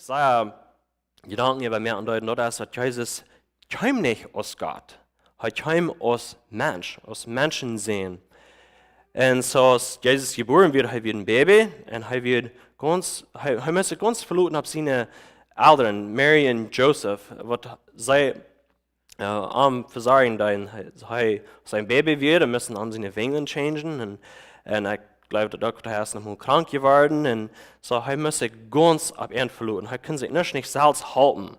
sage Gedanken über mehr andeuten, dass Jesus kam nicht aus Gott. Er kam aus Mensch, aus Menschen sehen. Und so als Jesus geboren wird, er wird ein Baby und er müsste ganz verlauten auf seine Eltern, Mary und Joseph, was sie am Versagen, dass er sein Baby wird, er müssen an seine Wingeln changen und ich glaube, der Doktor ist noch mal krank geworden und so er müsste ganz ab ihn verlauten. Er kann sich nicht selbst halten.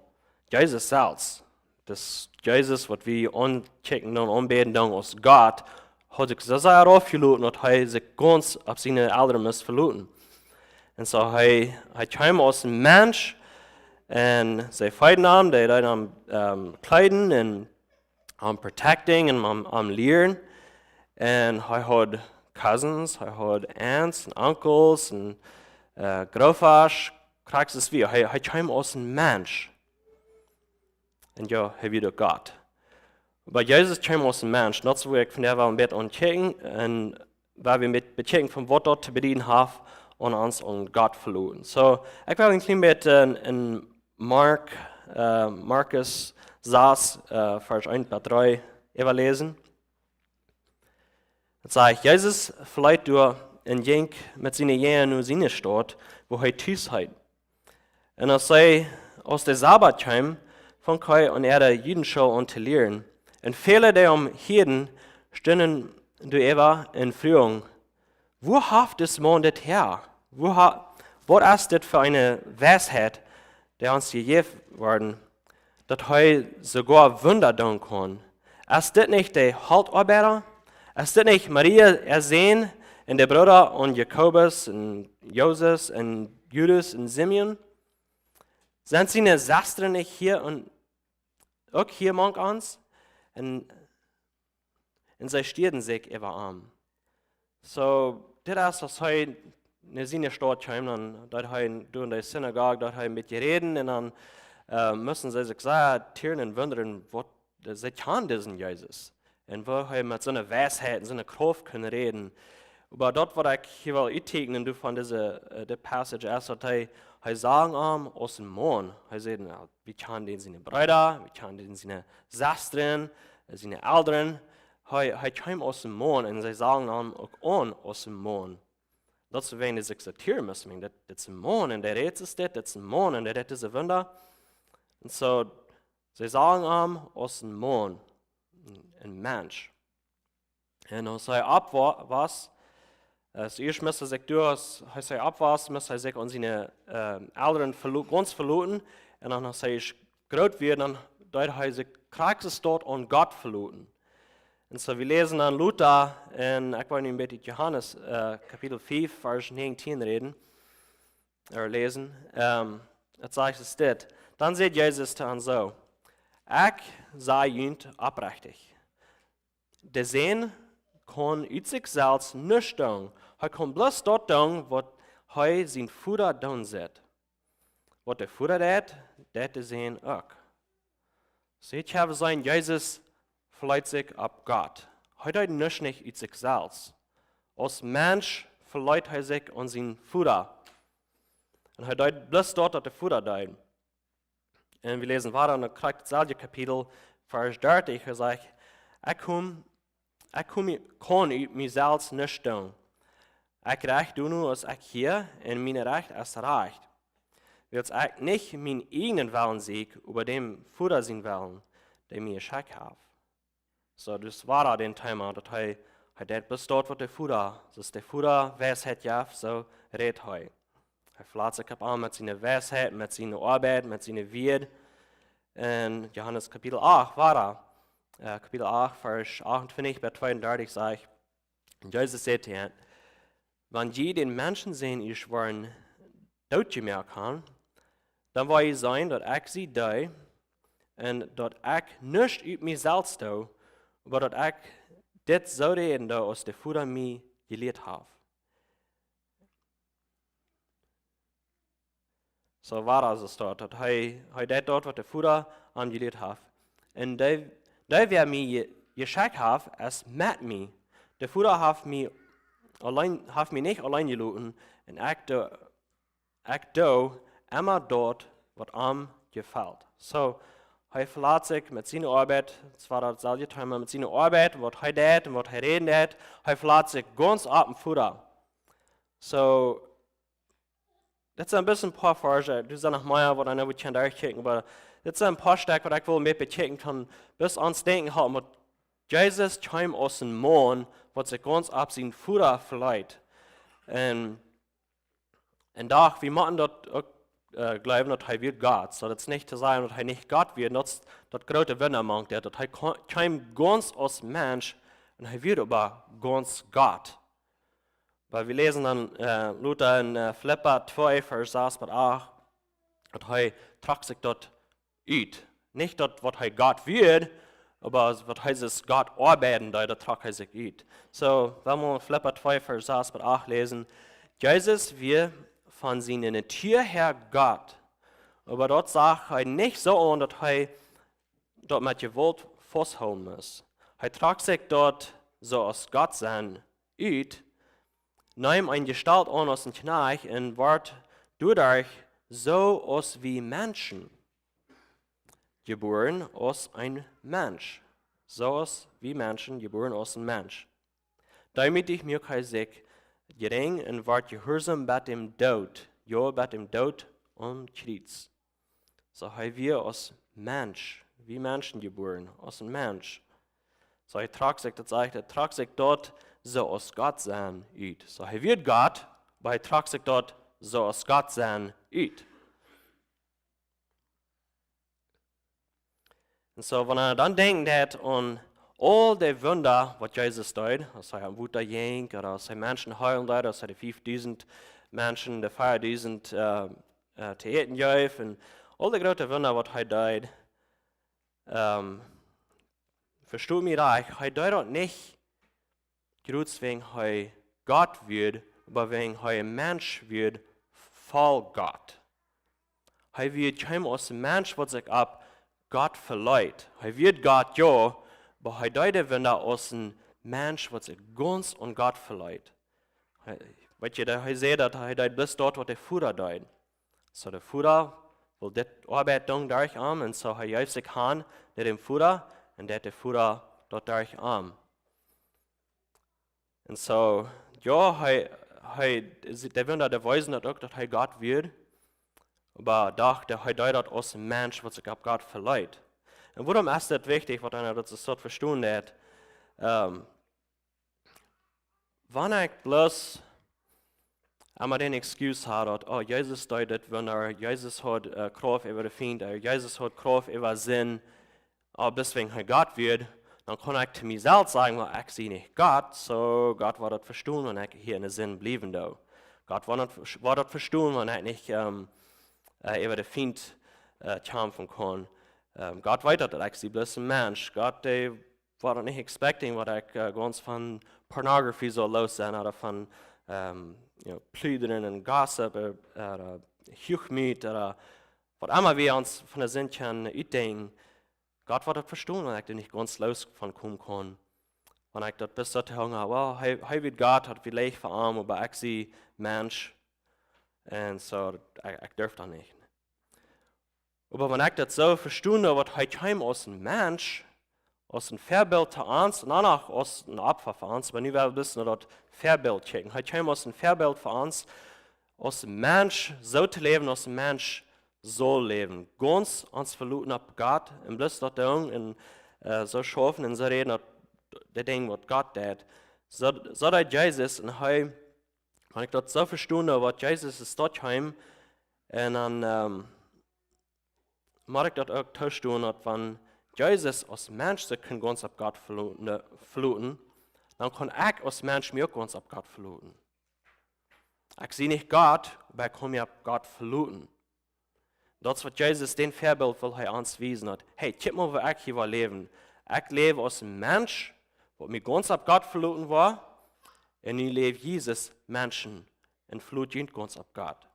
Jesus selbst, das Jesus, was wir anchecken und anbeten aus Gott, hat sich so sehr aufgeluten und er sich ganz auf seine Eltern muss verlauten. Und so er kam aus dem Mensch und sie feiten am, die am Kleiden und am Protecting und am Lehren. Und er hat Cousins, er hat Aunts und Uncles und Großvater, kriegst es wie. Er kam aus dem Mensch. Und ja, er wieder Gott. Aber Jesus kam aus dem Mensch, nicht so wie ich von der war mit und checken, und weil wir mit bechecken vom Wort dort zu bedienen haben und uns und Gott verloren. So, ich will ein bisschen mit in Markus 6, Vers 1 bis 3 überlesen. Es sagt, Jesus verleiht durch ein Jenk mit seinen Jüngern und seiner Stadt, wo er Tüß hat. Und als er aus der Sabbat kam, fang er an der Judenschule an zu lehren. Und viele der Hirten standen durch in Führung. Wo haft das Mann das her? Was ist das für eine Weisheit, der uns gegeben worden, dass er sogar Wunder tun kann? Ist das nicht der Hauptarbeiter? Ist das nicht Maria ersehen und der Bruder und Jakobus und Josef und Judas und Simeon? Sind seine Schwestern nicht hier und auch hier manch uns? Und sie stierden sich über arm. So, das ist, was er in seine Stadt kam, dann dort in der Synagoge, dort mit ihr reden, und dann müssen sie sich sehr tieren und wundern, was sie kann diesen Jesus. Und wo er mit so einer Weisheit und so einer Kraft können reden. Aber dort, was ich hier will eintegnen von dieser Passage ist, dass er sagen aus dem Mond, er sagt, wie kann den seine Brüder, wie kann den seine Schwestern, seine Eltern, er kam aus dem Mond und sie sagen auch aus dem Mond. Dat is wenn ich akzeptieren muss. Dat is een Mond en der redt es dat is een Mond en der redt is een Wunder. Und so, sie sagen aus dem Mond, ein Mensch. Und als er abwas, zuerst müsste er sich durch, als er abwas, müsste er sich an seine Eltern ganz verloren. Und dann, als er groß wird, dann hat er sich kraxes dort an Gott verloren. Und so, wir lesen an Luther, in, ich wollte mit Johannes, Kapitel 5, Vers 19 reden, oder lesen. Es sagt es dit. Dann sagt Jesus dann so, ich sei jünt abrechtig. Der Sehn kann uit sich selbst nicht tun. Er kann bloß dort tun, was er sein Vater tun sieht. Was der Vater tut, das der Sehn auch. Seht ihr, sein Jesus verleiht sich ab Gott. Er tut nicht uit sich selbst. Als Mensch verleiht er sich an sein Vater. Und er tut bloß dort, was der Vater tut. Und wir lesen weiter, und dann kriegt das selbe Kapitel, Vers 30, er sagt, ich kann uit mich selbst nicht tun. Ich recht nur, als ich hier, und mein Recht ist recht. Wills ich nicht meinen eigenen Willen sehe, über dem Vater sein Willen, der mir geschickt hat. So, das war den Thema, dass er bis dort, was der Vater, das der Vater Weisheit hat, so redet er. Er verlässt sich an mit seiner Weisheit, mit seiner Arbeit, mit seiner Wird. In Johannes Kapitel 8 war Kapitel 8, Vers 28 bis 32 sagt, Jesus sagte, wenn je den Menschen sehen, ich waren dort gemerkt kann, dann war es sein, dass ich sie da und dass ich nicht über mich selbst tue, aber dass ich das so reden, aus der Vater mir gelehrt hat. So war das dort, dass er dort, was der Vater angelehrt hat. Und da wer mir geschickt hat, ist mit mir. Der Vater hat mich nicht allein gelassen, und ich immer dort, was ihm gefällt. So, er verlässt sich mit seiner Arbeit, zwar das selbe Thema mit seiner Arbeit, was er tut und was er reden tut, er verlässt sich ganz ab und Futter. So, das ist ein bisschen ein paar Fragen, du sagst noch mehr, was ich noch nicht durchkicken, aber das sind ein paar Stücke, was ich wohl mit bechecken kann, bis ans Denken haben, was Jesus kam aus dem Mond, was sich ganz ab sein Futter verleiht. Und doch, wir machen dort glauben, dass er wird Gott. So, das ist nicht zu sagen, dass er nicht Gott wird, das große Wunder macht, dass er kam ganz aus Mensch und er wird aber ganz Gott. Weil wir lesen dann Luther in Philipper 2, Vers 6 bis 8, dass er tragt sich dort uit. Nicht dort, was er Gott wird, aber was heißt es, Gott arbeiten, da tragt er sich uit. So, wenn wir Philipper 2, Vers 6 bis 8 lesen, Jesus wird von seiner Natur her Gott. Aber dort sagt er nicht so an, dass er dort mit Gewalt festhalten muss. Er tragt sich dort so als Gott sein uit, nahm eine Gestalt an aus dem Knecht und ward dadurch so aus wie Menschen. Geboren aus ein Mensch. So aus wie Menschen, geboren aus einem Mensch. Damit ich mir kein sich gering und ward gehorsam bei dem Tod. Ja, bei dem Tod am Kreuz. So haben wir als Mensch, wie Menschen geboren, aus einem Mensch. So er tragt sich, das sagt, er tragt sich dort so aus Gott sein uit. So er wird Gott, aber er tragt sich dort so aus Gott sein uit. Und so, wenn er dann denkt hat an all die Wunder, was Jesus tut, als er am Wutter ging, oder als er Menschen heilen tut, als er die 5000 Menschen, die 4000 zu eten gab, und all die großen Wunder, was er tut, versteht mich recht, er tut das nicht, groß wegen er Gott wird, aber wegen er ein Mensch wird, voll Gott. Er wird kein aus dem Mensch, was sich ab Gott verleiht. Er wird Gott, ja, aber er tut wenn er aus dem Mensch, was sich ganz an Gott verleiht. Weißt du, er sieht, dass er tut bis dort, was der Futter tut. So der Futter will die Arbeit durch am, und so er hilft sich an, dem Futter, und der Futter dort durch am. Und so, ja, der Wunder, der weisen das auch, dass er Gott wird, aber doch, der er tut aus dem Mensch, was sich ab Gott verleiht. Und warum ist das wichtig, was einer das so verstehen hat? Wenn ich bloß einmal den Excuse habe, oh, Jesus tut das Wunder, Jesus hat Kraft über den Feind, Jesus hat Kraft über Sinn, deswegen er Gott wird, dann kann ich zu mir selbst sagen, well, ich sehe nicht Gott, so Gott wird das verstehen, wenn ich hier in den Sinn bleiben darf. Gott wird das verstehen, wenn ich nicht über den Feind kämpfen kann. Gott weiß, dass ich sie bloß ein Mensch. Gott war nicht expecting, was ich ganz von Pornografie so los sein oder von Plüdern und Gossip oder Hochmut oder was immer wir uns von der Sinn können ausdenken. Gott wird das verstehen, wenn ich da nicht ganz los von kommen kann. Wenn ich das bis dahin habe, well, er wird Gott, hat vielleicht für ihn, aber ich sie Mensch. Und so, ich darf das nicht. Aber wenn ich das so verstehe, was er kam aus dem Mensch, aus dem Vorbild zu uns, und auch aus dem Opfer für uns, aber nie will wissen, das Vorbild checken. Er kam aus dem Vorbild für uns, aus dem Mensch so zu leben, aus dem Mensch so leben. Ganz uns verluten ab Gott, und bloß das Ding, und so schaffen und so reden, das Ding, was Gott tut. So tut Jesus, und wenn ich das so verstehe, was Jesus ist dort heim, und dann mag ich das auch verstehen, dass wenn Jesus als Mensch sich ganz ab Gott verluten, dann kann ich als Mensch mir ganz ab Gott verluten. Ich sehe nicht Gott, aber ich kann mir ab Gott verluten. Das, was Jesus den Vorbild will, er uns wiesen hat. Hey, guck mal, wo ich hier leben. Ich lebe als ein Mensch, der mir ganz ab Gott verluten war, und ich lebe Jesus Menschen und verlut ganz ab Gott.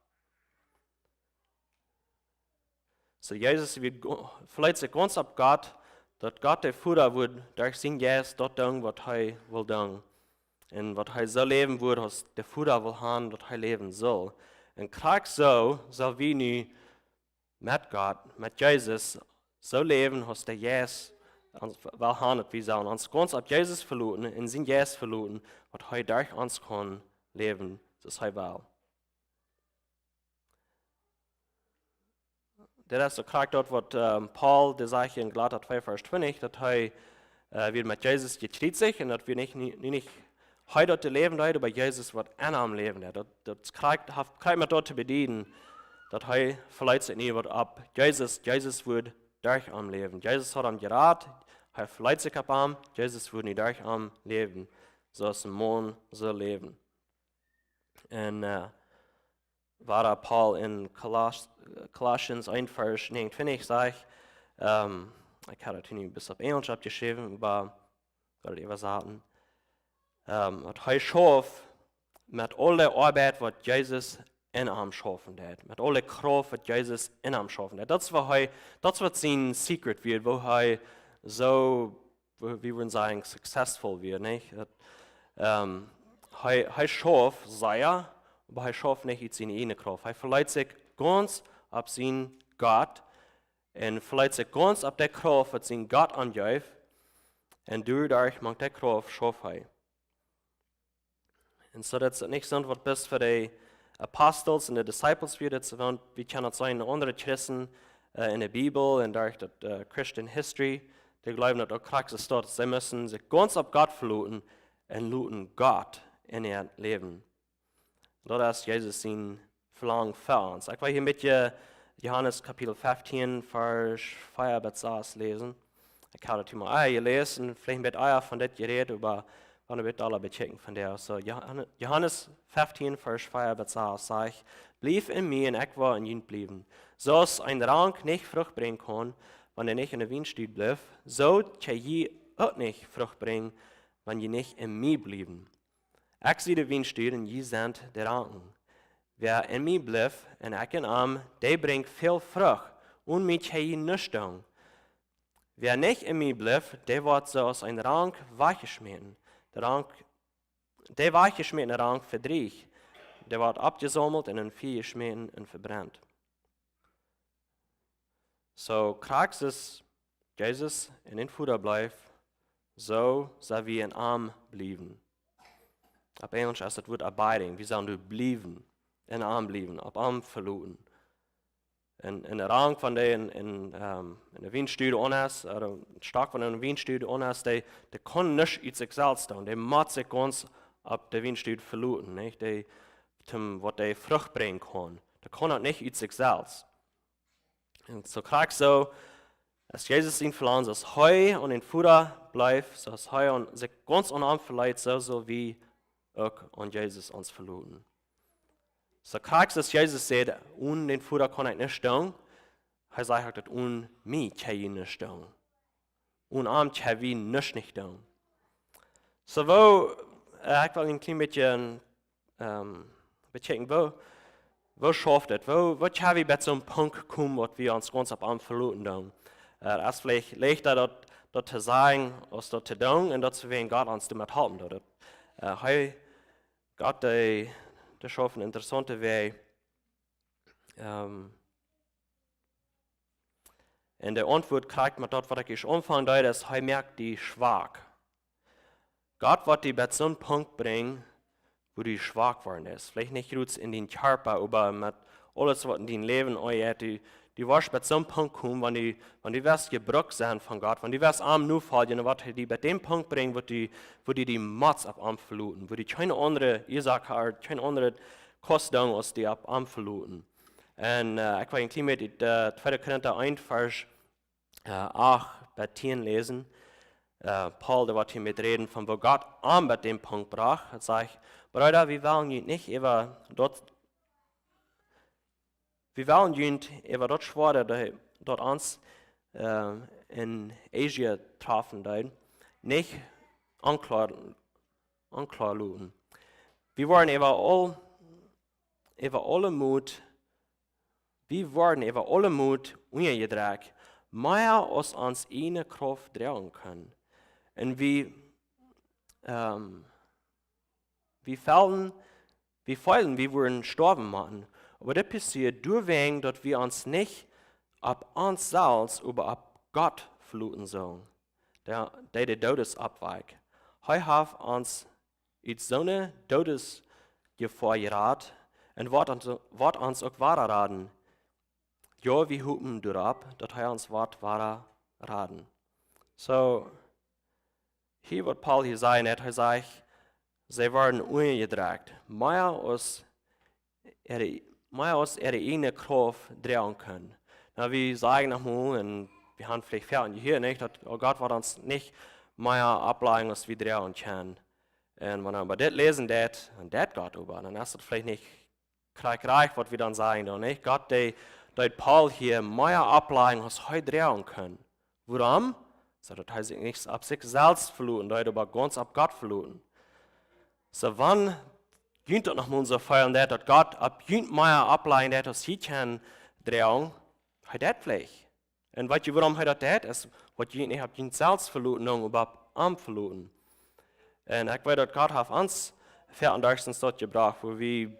So Jesus wird vielleicht sich ganz ab Gott, dass Gott der Futter wird durch sein Geist dort tun, was er will tun. Und was er so leben wird, was der Futter will haben, dass er leben soll. En krijg zo zal we nu met God, met Jezus, zo leven als de Jezus wel handelt. We zullen ons ganz op Jezus verlaten en zijn Jezus verlaten, wat hij durch ons kan leven, zoals hij wil. Dat is ook dat wat Paul de zegt in Galater 2, vers 20, dat hij weer met Jezus getrouwd zich en dat we niet hij dort te leven hat, aber Jesus wird am Leben. Das kriegt man dort zu bedienen, dass er vielleicht sich nicht ab. Jesus wird durch am Leben. Jesus hat am geraten, er verleiht sich ab am, Jesus wird nicht durch am Leben. So ist ein Mann so leben. Und war da Paul in Colossians 1, Vers 29 sagt, ich habe das nicht bis auf Englisch abgeschrieben, aber ich werde sagen, dat hij schoof met alle arbeid wat Jezus in hem schaffen deed. Met alle kracht wat Jezus in hem schaffen deed. Dat is wat zijn secret wird, wo hij zo, wie we zeggen, succesvol wird. Hij schoof sehr, aber hij schoof nicht in zijn eigen kracht. Hij verleiht sich ganz op zijn Gott en verleiht sich ganz op de kracht wat zijn Gott aangeeft. En doordat maakt de kracht schoof hij. Und so das nicht so was bist für die Apostels und die Disciples wird, wie kann es sein, andere Christen in der Bibel und durch die Christian History, die glauben, dass auch Praxis dort, sie müssen sich ganz auf Gott verlassen und luten Gott in ihr Leben. Das ist Jesus sein Verlangen für uns. Ich will hier mit Johannes Kapitel 15, Vers 4 bis 6 lesen. Ich habe das mal gelesen, vielleicht mit euch von das geredet, aber dann wird alle bechecken von der. So, Johannes 15, Vers 4 bis 6 sagt, blieb in mir und ich war in ihn blieben. So es ein Rank nicht Frucht bringen kann, wenn er nicht in der Weinstüd bleibt, so kann je auch nicht Frucht bringen, wenn je nicht in mir blieben. Ich sehe die Weinstüd und je sind die Ranken. Wer in mir bleibt und ich in ihm, der bringt viel Frucht und mich kann je nichts tun. Wer nicht in mir bleibt, der wird so aus ein Rank weichgeschmissen. Der weichgeschmiedene Rank verdriecht, der wird abgesammelt und in Vieh geschmieden und verbrannt. So kriegst es Jesus in den Futter bleibt, so soll wir in Arm bleiben. Auf Englisch heißt das Wort abiding, wir sollen bleiben, in Arm bleiben, ab Arm verloren. In der Rang von denen in der Weinstüde anders, oder stark von der Weinstüde anders, die können nicht in sich selbst tun. Die muss sich ganz ab der Weinstüde verloren, nicht? Was die Frucht bringen kann. Die können nicht in sich selbst. Und so kriegst du, als Jesus ihn verlangt, dass Heu und in Futter bleibt, so dass Heu und sich ganz unarm verleiht, so wie auch und Jesus uns verloren. So kriegst du, dass Jesus sagt, ohne den Futter kann ich nicht tun. Er sagt, dass ohne mich kann ich nicht tun. Ohne Arm kann ich nicht tun. So ich will ein klein bisschen bechecken, wo schafft es? Wo kann ich bei so einem Punkt kommen, wo wir uns ganz auf Arm verloren tun? Es ist vielleicht leichter, dort zu sagen, als dort zu tun, und dort zu werden Gott uns damit helfen. Gott, das ist auf eine interessante Weg. In der Antwort kriegt man dort, was ich umfangen da, dass er merkt, die schwach. Gott wird die bei so einem Punkt bringen, wo die schwach geworden ist. Vielleicht nicht nur in den Körper, aber mit alles, was in dein Leben euch die wirst bei so einem Punkt kommen, wenn die wirst gebrochen sein von Gott, wenn die wirst arm nur fallen, dann wird die bei dem Punkt bringen, wo die Mats ab Arm verloren, wo die keine andere Ursache haben, keine andere Kostung, als die ab Arm verloren. Und ich will ein klein mit 2. Korinther 1, Vers 8 bei 10 lesen. Paul, der wird hier mit reden, von wo Gott Arm bei dem Punkt brach. Er sagt, Bruder, wir wollen nicht über dort. Wir wollen über dort schwören, dort uns in Asien trafen, nicht anklar luden. Wir wollen über alle Mut ungedragen, mehr als uns eine Kraft tragen können. Und wir fällen Wir feilen, wir würden sterben machen. Aber das passiert deswegen, dass wir uns nicht ab uns selbst, aber ab Gott fluten sollen. Der Todesabweig. Er hat uns in so eine Todesgefahr geraten und wird uns auch wahrer raten. Ja, wir hupen durab, dass er uns wahrer raten. So, hier wird Paul hier sagen, er sagt, sie werden ungedreht. Mehr aus ihre eigene Kraft drehen können. Na, wir sagen nochmal, und wir haben vielleicht fertig hier nicht, dass Gott wird uns nicht mehr ableihen, als wir drehen können. Und wenn wir das lesen, und das Gott über, dann ist das vielleicht nicht reich, was wir dann sagen, oder nicht? Gott, der Paul hier mehr ableihen, als wir drehen können. Warum? So, das heißt nicht ab sich selbst verluten, das aber ganz ab Gott verluten. So, wann geht das nochmal so feiern, dass Gott ab jünt mehr ableihen, dass sie können drehen, hat das vielleicht. Und weißt du, warum hat das ist? Weil jünt nicht ab jünt selbst verluten, aber ab am verluten. Und ich weiß, dass Gott hat uns für einen dort gebracht, wo wir,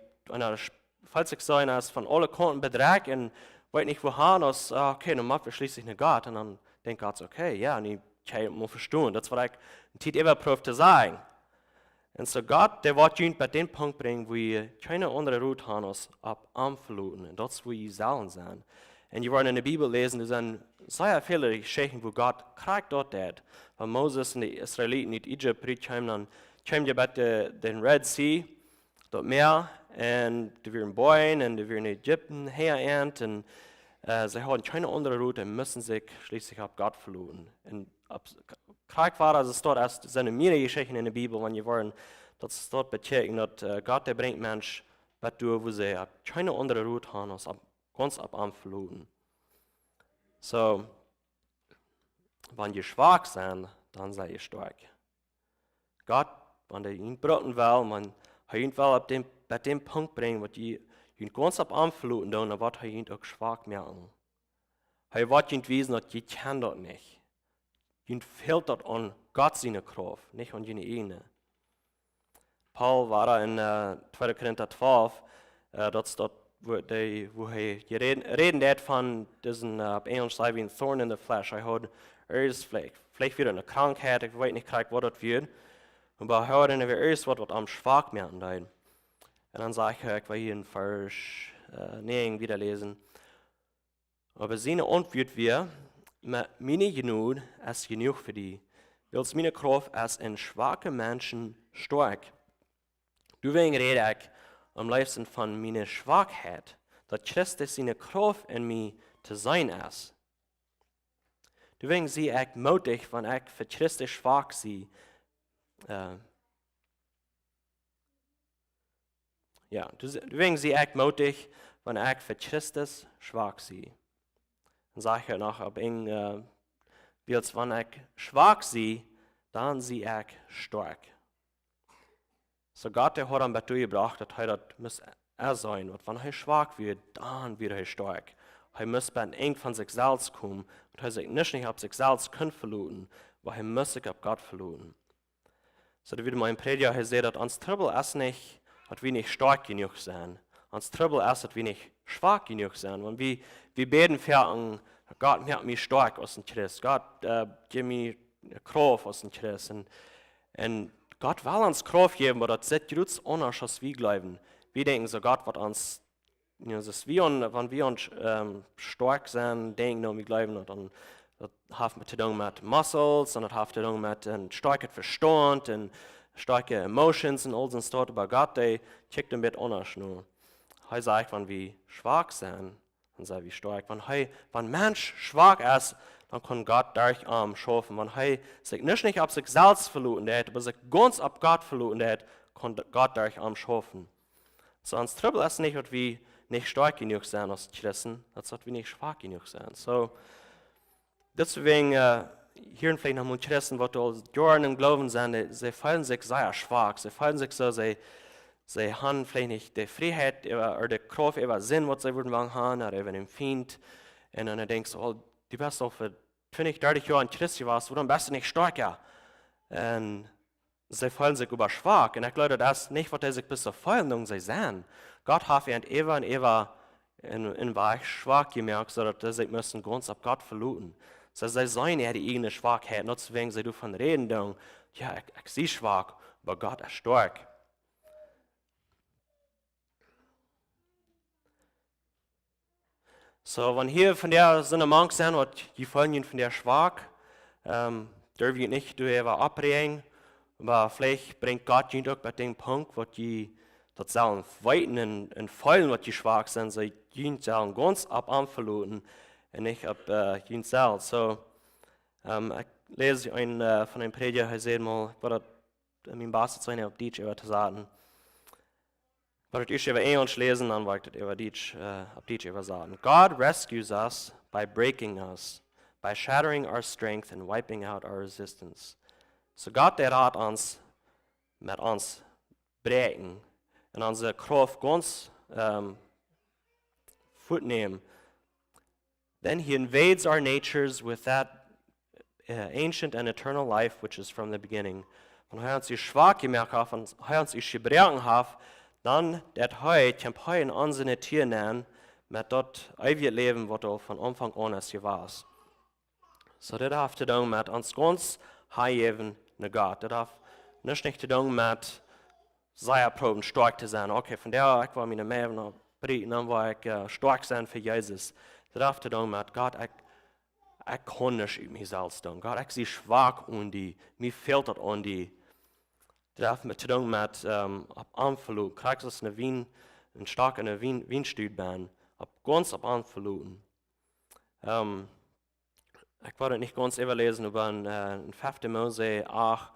falls ich sagen, als von allen Konten bedrängt und weiß nicht wohin, als, okay, dann machen wir schließlich eine Gott. Und dann denkt Gott, okay, ja, und ich kann mal verstehen. Das war ich ein Titel überprüft zu sagen. Und so Gott, der wird uns bei dem Punkt bringen, wo wir keine andere Route haben, als ab am verluten. Und das ist, wo wir sollen sein. Und wir wollen in der Bibel lesen, da sind sehr viele Geschichten, wo Gott kriegt dort hat. Weil Moses und die Israeliten in Ägypten kamen, dann kamen die bei den Red Sea, dort Meer, und die werden Bäume, und die werden in Ägypten herent, und sie haben keine andere Route und müssen sich schließlich ab Gott verluten. Und Krieg war, also es dort erst sind mehrere Geschichten in der Bibel, wenn wir wollen, dass es dort betekent, dass Gott, der bringt Menschen, wo sie keine andere Route haben, als ganz ab am verluten. So, wenn ihr schwach seid, dann seid ihr stark. Gott, wenn er ihn brauchen will, man ihn will bei dem Punkt bringen, wo ihr ihn ganz ab am verluten, dann wird er ihn auch schwach merken. Er wird ihn wissen, dass ihr kann das nicht. Ihr fehlt das an Gott seine Kraft, nicht an seine eigene. Paul war in 2. Korinther 12, dort wo er reden hat von diesen, auf Englisch sagen wir, Thorn in the Flesh. Er hat erst vielleicht wieder eine Krankheit, ich weiß nicht, was das wird. Aber er hat erst was am schwach merken. Und dann sage ich will hier in Vers 9 wieder lesen. Aber seine Antwort wir, meine Genug ist genug für die. Weil meine Kraft ist in schwachen Menschen stark. Deswegen rede ich am liebsten von meiner Schwachheit, dass Christus seine Kraft in mir zu sein ist. Deswegen sehe ich mutig, wenn ich für Christus schwach sehe. Deswegen sehe ich mutig, wenn ich für Christus schwach sehe. Dann sage ich noch, wenn ich schwach sehe, dann sehe ich stark. So Gott, der hat ihn dazu gebracht, dass er das sein muss. Wenn er schwach wird, dann wird er stark. Er muss bei eng von sich selbst kommen und er sich nicht auf sich selbst können verluten, weil er muss sich auf Gott verluten. So da wird mein Prediger gesagt, dass uns Trouble ist nicht, dass wir nicht stark genug sind. Uns Trouble ist, dass wir nicht schwach genug sind. Wenn wir beten für Gott, macht mich stark aus dem Christ. Gott, gib mir Kraft aus dem Christ. Und Gott will uns Kraft geben, aber das ist ganz anders, als wir glauben. Wir denken so, Gott wird uns, wenn wir uns stark sind, denken wir glauben, dann das hat zu tun mit Muscles, und das hat zu tun mit einem starken Verstand, und starke Emotions und all das dort. Aber Gott, der checkt ein bisschen anders nur. Er sagt, wenn wir schwach sind, dann sind wir stark. Wenn ein Mensch schwach ist, dann kann Gott durch ihn schaffen. Wenn er sich nicht auf sich selbst verluten hat, aber sich ganz auf Gott verluten hat, kann Gott durch ihn schaffen. So, uns Trouble ist nicht, dass wir nicht stark genug sind als Christen, dass wir nicht schwach genug sind. So, deswegen, hier vielleicht noch mal Christen, die als Jahren im Glauben sind, sie fühlen sich sehr schwach. Sie fühlen sich so, sie haben vielleicht nicht die Freiheit oder die Kraft über Sinn, was sie würden haben, oder über den Feind. Und dann denkst du, oh, du bist doch für 20, 30 Jahre ein Christ gewesen, warum bist du nicht stärker? Und sie fühlen sich überschwach. Und ich glaube, das ist nicht, was sie sich bis zur Vollendung sehen. Gott hat und Eva in Weich schwach gemerkt, sodass sie sich müssen ganz auf Gott verluten. So, sie sehen ja die eigene Schwachheit, nicht wegen sie davon reden, dann, ja, ich sehe schwach, aber Gott ist stark. So, wenn hier von der so eine Mank sind, was die Folgen von der schwach, dürfen wir nicht durch abbringen, aber vielleicht bringt Gott ihn auch bei dem Punkt, wo die das sollen weiten und fallen, was die schwach sind, sie ihn sollen ganz ab anverluten und nicht ab ihn selbst. So, ich lese von einem Prediger, er sagt mal, was mein Bass zu sein, auf Deutsch zu sagen. But ich über Englisch lesen, dann wollte ich über Deutsch, auf Deutsch über sagen. God rescues us by breaking us, by shattering our strength and wiping out our resistance. So Gott, der hat uns mit uns brechen und unsere Kraft ganz fortnehmen. Then he invades our natures with that ancient and eternal life which is from the beginning. Und er uns die schwach gemerkt hat, und er uns die gebrochen hat, dann dat hij in unsere Tier nehmen, mit dort ewige Leben, was er von Anfang an als war. So das hat zu tun mit uns ganz heilen ne Gott. Das hat nicht zu tun mit sehr proben stark zu sein. Okay, von der ich war meine Mäven und Briten, dann war ich stark sein für Jesus. Das hat zu tun mit Gott, ich kann nicht über mich selbst tun. Gott, ich sehe schwach an die, mir fehlt das an die. Das hat mit zu tun mit Anverluten. Kriegst du eine starke Wienstüdbahn, ganz ab Anverluten. Ich wollte nicht ganz überlesen über in 5. Mose 8,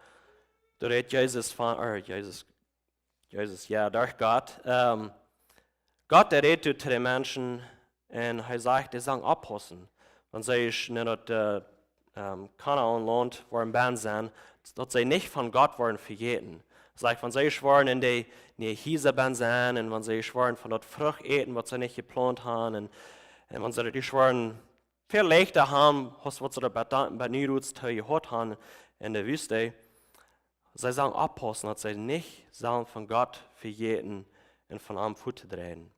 da redet Jesus von, Jesus, ja, durch Gott. Gott, der redet zu den Menschen und er sagt, die sollen abpassen. Wenn sie nicht Kanaan-Land wollen Band sein, dass sie nicht von Gott wollen vergeten. Sagt, wenn sie schwören in die Hieseband sein und wenn sie schwören von dort Frucht eten, was sie nicht geplant haben und wenn sie die schwören viel leichter haben, was sie bei Nirutz gehört haben in der Wüste, sie sollen abpassen, dass sie nicht sollen von Gott vergeten und von einem Fuß drehen.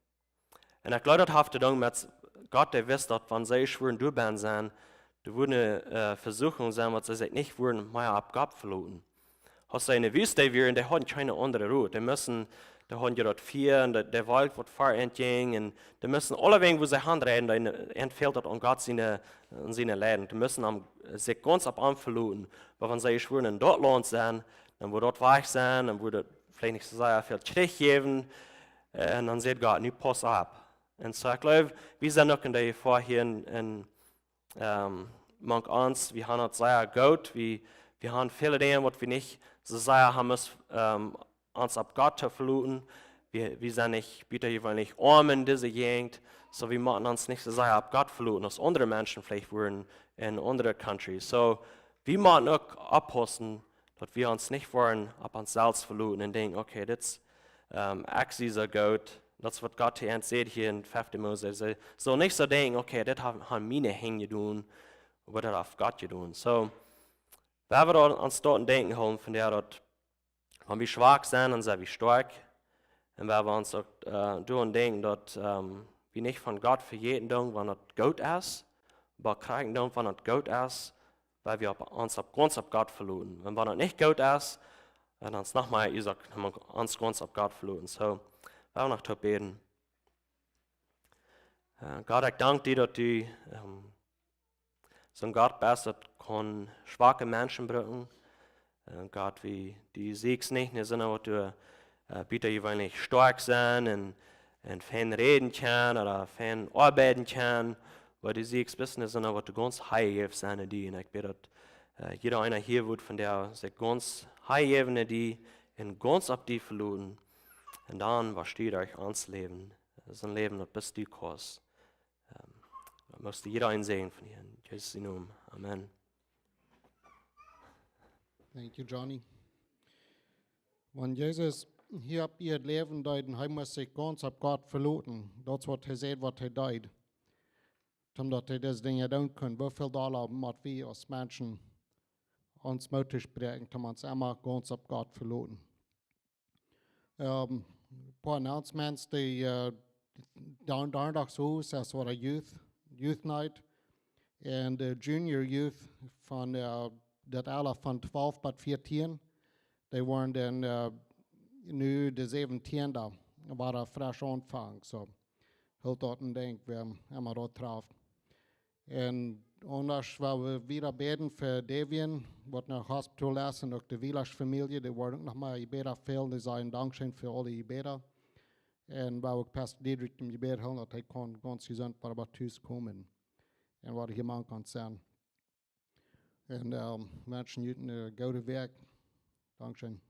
Und ich glaube, das hat zu tun mit Gott, der wisst, dass wenn sie schwören, du bist sein, du würdest eine Versuchung sein, was sie sich nicht würden, mehr ab Gott verloren. Hast du eine Wüste, die haben keine andere Route. Die haben ja dort vier, und der Wald wird fahr entgegen, und die müssen alle Wege, wo sie handreden, dann entfällt das an Gott seine Läden. Die müssen sich ganz ab verloren. Aber wenn sie schwören, in dort Land sein, dann wird dort weich sein, dann wird vielleicht nicht so sehr viel Strich geben, und dann sagt Gott, nu pass ab. Und so, ich glaube, wir sind noch in der Gefahr hier in manch uns, wir haben das sehr gut, wir haben viele Dinge, was wir nicht so sehr haben müssen, uns ab Gott zu verluten. Wir sind nicht, bitte, wir wollen nicht arm in diese Gegend, so wir machen uns nicht so sehr ab Gott verluten, als andere Menschen vielleicht wurden in andere Countries. So, wir machen auch abpassen, dass wir uns nicht wollen ab uns selbst verluten und denken, okay, das ist so gut. Das ist, was Gott hier sieht hier in 5. Mose. So nicht so denken, okay, das haben meine Hände getan, aber das hat Gott getan. So, wenn wir uns dort denken haben, von der dort, wenn wir schwach sind, dann sind wir stark. Und wenn wir uns auch denken, dass wir nicht von Gott vergeten tun, wenn das gut ist, aber kriegen tun, wenn das gut ist, weil wir uns ganz auf Gott verloren. Wenn das nicht gut ist, dann uns nochmal gesagt, haben wir uns ganz auf Gott verloren. So, wir noch zu beten. Gott, ich danke dir, dass du so ein Gott bist, das kann schwache Menschen brauchen. Gott, wie die siegst nicht, sondern dass du bitte ich will nicht stark sein und fan reden kann oder fan arbeiten kann, weil du siegst bist nicht, sondern dass du ganz heilig sein in die. Und ich bitte, dass jeder einer hier wird, von der sich ganz heilig in die und ganz auf die verloren. Und dann versteht euch ans Leben. Das ist ein Leben, das bist du kostest. Da musst du jeder einsehen von hier. In Jesu Namen. Amen. Thank you, Johnny. Wenn Jesus hier ab ihr Leben deuten, er muss sich ganz ab Gott verloten. Das ist, was er sagt, was er deut. Omdat er das Ding tun kann. Wie viel Dollar macht wir als Menschen uns möglich bringen, dass wir uns immer ganz auf Gott verlassen. Ein paar Announcements, die donderdag so ist, das war der Youth Night. Und Junior Youth von das Alter von 12 bis 14, die waren dann nu de 17 da, war der frisch Anfang. So, helt dort ein Ding, wir haben immer dort drauf. Und anders war wir wieder beten für Devien, was nach Hospital ist und auch die Village-Familie, die wollten noch mal Gebet fehlen, die sagen Dankeschön für alle Gebete. Und war auch Pastor Dietrich im Gebet helfen, dass er ganz gesund war, aber Tüß kommen. Und was ich machen kann sein. Und Menschen, guten gute Werk. Dankeschön.